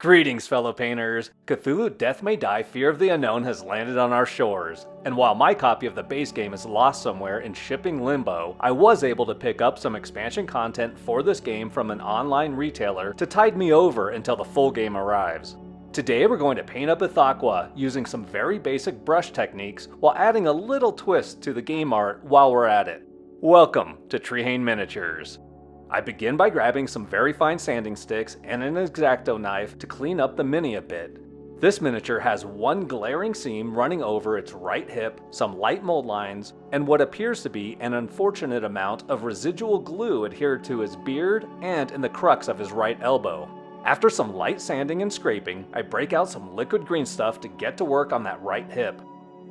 Greetings, fellow painters! Cthulhu Death May Die Fear of the Unknown has landed on our shores, and while my copy of the base game is lost somewhere in shipping limbo, I was able to pick up some expansion content for this game from an online retailer to tide me over until the full game arrives. Today we're going to paint up Ithaqua using some very basic brush techniques while adding a little twist to the game art while we're at it. Welcome to Trehane Miniatures. I begin by grabbing some very fine sanding sticks and an X-Acto knife to clean up the mini a bit. This miniature has one glaring seam running over its right hip, some light mold lines, and what appears to be an unfortunate amount of residual glue adhered to his beard and in the crux of his right elbow. After some light sanding and scraping, I break out some liquid green stuff to get to work on that right hip.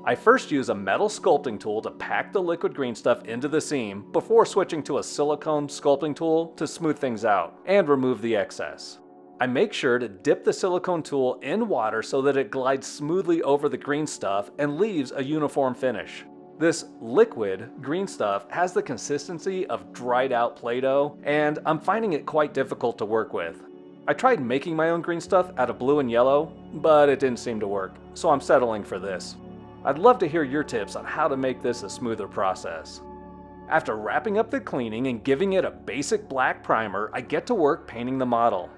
I first use a metal sculpting tool to pack the liquid green stuff into the seam before switching to a silicone sculpting tool to smooth things out and remove the excess. I make sure to dip the silicone tool in water so that it glides smoothly over the green stuff and leaves a uniform finish. This liquid green stuff has the consistency of dried out Play-Doh, and I'm finding it quite difficult to work with. I tried making my own green stuff out of blue and yellow, but it didn't seem to work, so I'm settling for this. I'd love to hear your tips on how to make this a smoother process. After wrapping up the cleaning and giving it a basic black primer, I get to work painting the model.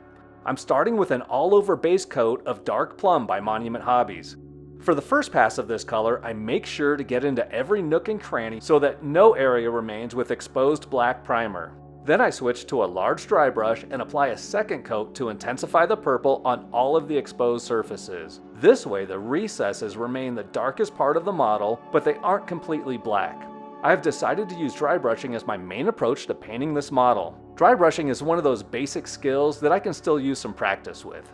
I'm starting with an all-over base coat of Dark Plum by Monument Hobbies. For the first pass of this color, I make sure to get into every nook and cranny so that no area remains with exposed black primer. Then I switch to a large dry brush and apply a second coat to intensify the purple on all of the exposed surfaces. This way the recesses remain the darkest part of the model, but they aren't completely black. I have decided to use dry brushing as my main approach to painting this model. Dry brushing is one of those basic skills that I can still use some practice with.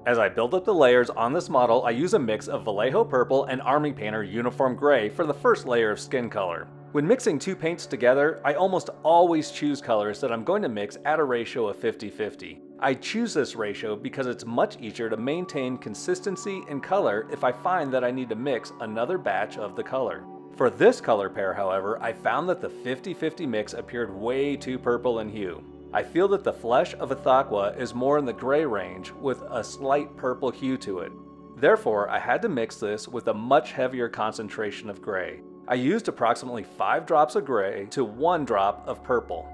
As I build up the layers on this model, I use a mix of Vallejo Purple and Army Painter Uniform Gray for the first layer of skin color. When mixing two paints together, I almost always choose colors that I'm going to mix at a ratio of 50-50. I choose this ratio because it's much easier to maintain consistency in color if I find that I need to mix another batch of the color. For this color pair, however, I found that the 50-50 mix appeared way too purple in hue. I feel that the flesh of Ithaqua is more in the gray range with a slight purple hue to it. Therefore, I had to mix this with a much heavier concentration of gray. I used approximately 5 drops of gray to 1 drop of purple.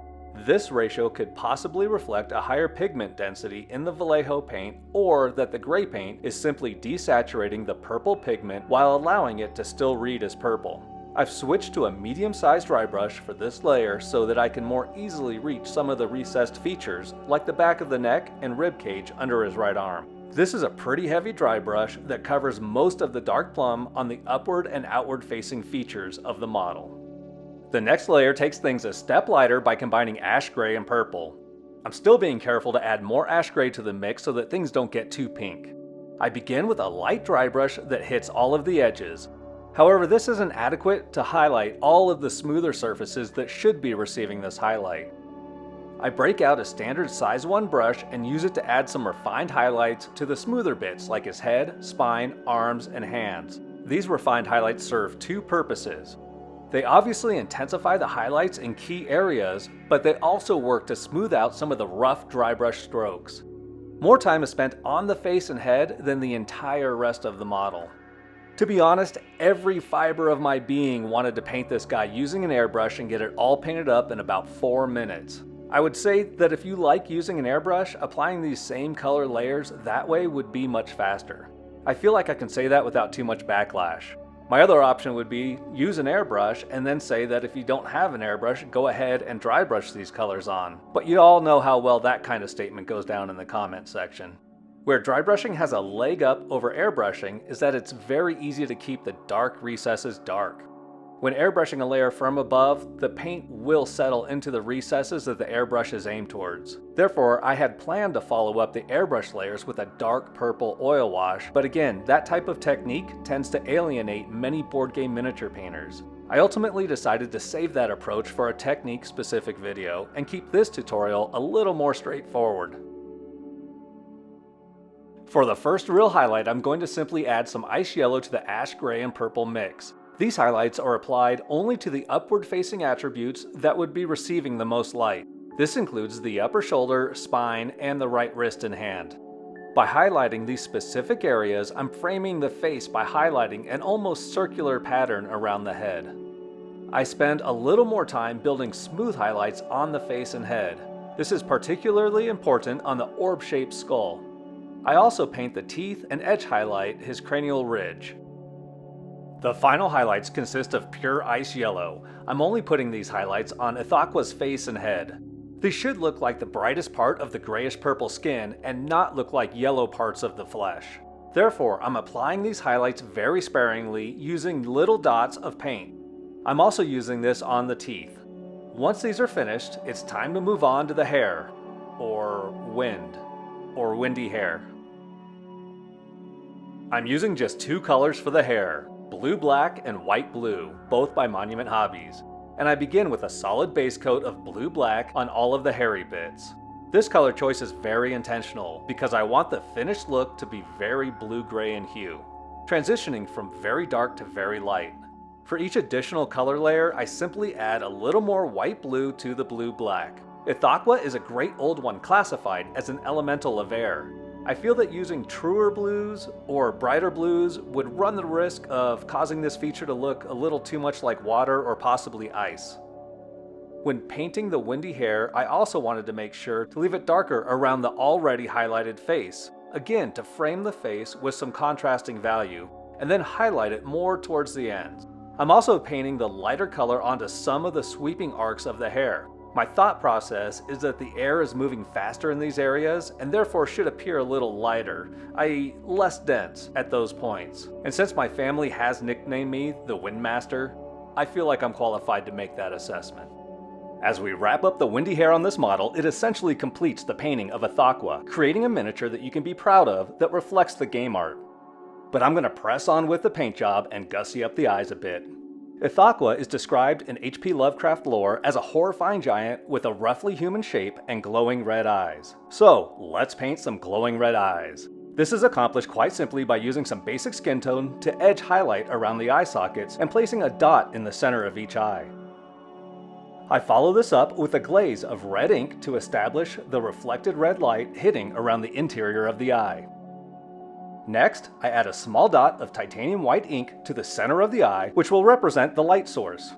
This ratio could possibly reflect a higher pigment density in the Vallejo paint, or that the gray paint is simply desaturating the purple pigment while allowing it to still read as purple. I've switched to a medium-sized dry brush for this layer so that I can more easily reach some of the recessed features, like the back of the neck and rib cage under his right arm. This is a pretty heavy dry brush that covers most of the dark plum on the upward and outward facing features of the model. The next layer takes things a step lighter by combining ash gray and purple. I'm still being careful to add more ash gray to the mix so that things don't get too pink. I begin with a light dry brush that hits all of the edges. However, this isn't adequate to highlight all of the smoother surfaces that should be receiving this highlight. I break out a standard size 1 brush and use it to add some refined highlights to the smoother bits like his head, spine, arms, and hands. These refined highlights serve two purposes. They obviously intensify the highlights in key areas, but they also work to smooth out some of the rough dry brush strokes. More time is spent on the face and head than the entire rest of the model. To be honest, every fiber of my being wanted to paint this guy using an airbrush and get it all painted up in about 4 minutes. I would say that if you like using an airbrush, applying these same color layers that way would be much faster. I feel like I can say that without too much backlash. My other option would be use an airbrush and then say that if you don't have an airbrush, go ahead and dry brush these colors on. But you all know how well that kind of statement goes down in the comment section. Where dry brushing has a leg up over airbrushing is that it's very easy to keep the dark recesses dark. When airbrushing a layer from above, the paint will settle into the recesses that the airbrush is aimed towards. Therefore, I had planned to follow up the airbrush layers with a dark purple oil wash, but again, that type of technique tends to alienate many board game miniature painters. I ultimately decided to save that approach for a technique-specific video and keep this tutorial a little more straightforward. For the first real highlight, I'm going to simply add some ice yellow to the ash gray and purple mix. These highlights are applied only to the upward-facing attributes that would be receiving the most light. This includes the upper shoulder, spine, and the right wrist and hand. By highlighting these specific areas, I'm framing the face by highlighting an almost circular pattern around the head. I spend a little more time building smooth highlights on the face and head. This is particularly important on the orb-shaped skull. I also paint the teeth and edge highlight his cranial ridge. The final highlights consist of pure ice yellow. I'm only putting these highlights on Ithaqua's face and head. These should look like the brightest part of the grayish-purple skin and not look like yellow parts of the flesh. Therefore, I'm applying these highlights very sparingly using little dots of paint. I'm also using this on the teeth. Once these are finished, it's time to move on to the hair, or windy hair. I'm using just 2 colors for the hair, blue-black and white-blue, both by Monument Hobbies. And I begin with a solid base coat of blue-black on all of the hairy bits. This color choice is very intentional because I want the finished look to be very blue-gray in hue, transitioning from very dark to very light. For each additional color layer, I simply add a little more white-blue to the blue-black. Ithaqua is a great old one classified as an elemental of air. I feel that using truer blues or brighter blues would run the risk of causing this feature to look a little too much like water or possibly ice. When painting the windy hair, I also wanted to make sure to leave it darker around the already highlighted face, again to frame the face with some contrasting value, and then highlight it more towards the ends. I'm also painting the lighter color onto some of the sweeping arcs of the hair. My thought process is that the air is moving faster in these areas and therefore should appear a little lighter, i.e. less dense at those points. And since my family has nicknamed me the Windmaster, I feel like I'm qualified to make that assessment. As we wrap up the windy hair on this model, it essentially completes the painting of Ithaqua, creating a miniature that you can be proud of that reflects the game art. But I'm going to press on with the paint job and gussy up the eyes a bit. Ithaqua is described in H.P. Lovecraft lore as a horrifying giant with a roughly human shape and glowing red eyes. So, let's paint some glowing red eyes. This is accomplished quite simply by using some basic skin tone to edge highlight around the eye sockets and placing a dot in the center of each eye. I follow this up with a glaze of red ink to establish the reflected red light hitting around the interior of the eye. Next, I add a small dot of titanium white ink to the center of the eye, which will represent the light source.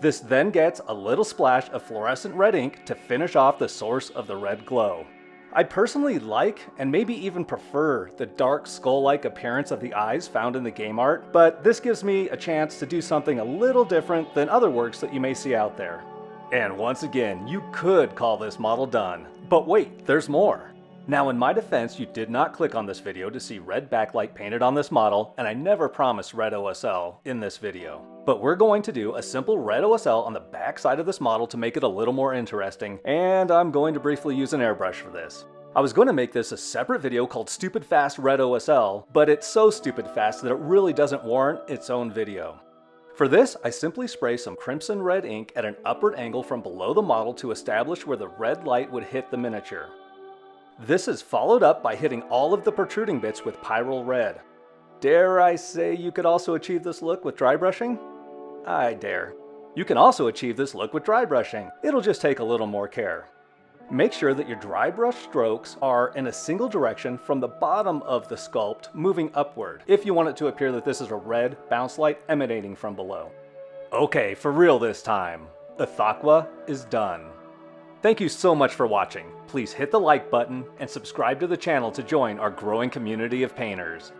This then gets a little splash of fluorescent red ink to finish off the source of the red glow. I personally like, and maybe even prefer, the dark skull-like appearance of the eyes found in the game art, but this gives me a chance to do something a little different than other works that you may see out there. And once again, you could call this model done. But wait, there's more. Now in my defense, you did not click on this video to see red backlight painted on this model, and I never promised red OSL in this video. But we're going to do a simple red OSL on the back side of this model to make it a little more interesting, and I'm going to briefly use an airbrush for this. I was going to make this a separate video called Stupid Fast Red OSL, but it's so stupid fast that it really doesn't warrant its own video. For this, I simply spray some crimson red ink at an upward angle from below the model to establish where the red light would hit the miniature. This is followed up by hitting all of the protruding bits with Pyrrole Red. Dare I say you could also achieve this look with dry brushing? I dare. You can also achieve this look with dry brushing. It'll just take a little more care. Make sure that your dry brush strokes are in a single direction from the bottom of the sculpt moving upward, if you want it to appear that this is a red bounce light emanating from below. Okay, for real this time. Ithaqua is done. Thank you so much for watching. Please hit the like button and subscribe to the channel to join our growing community of painters.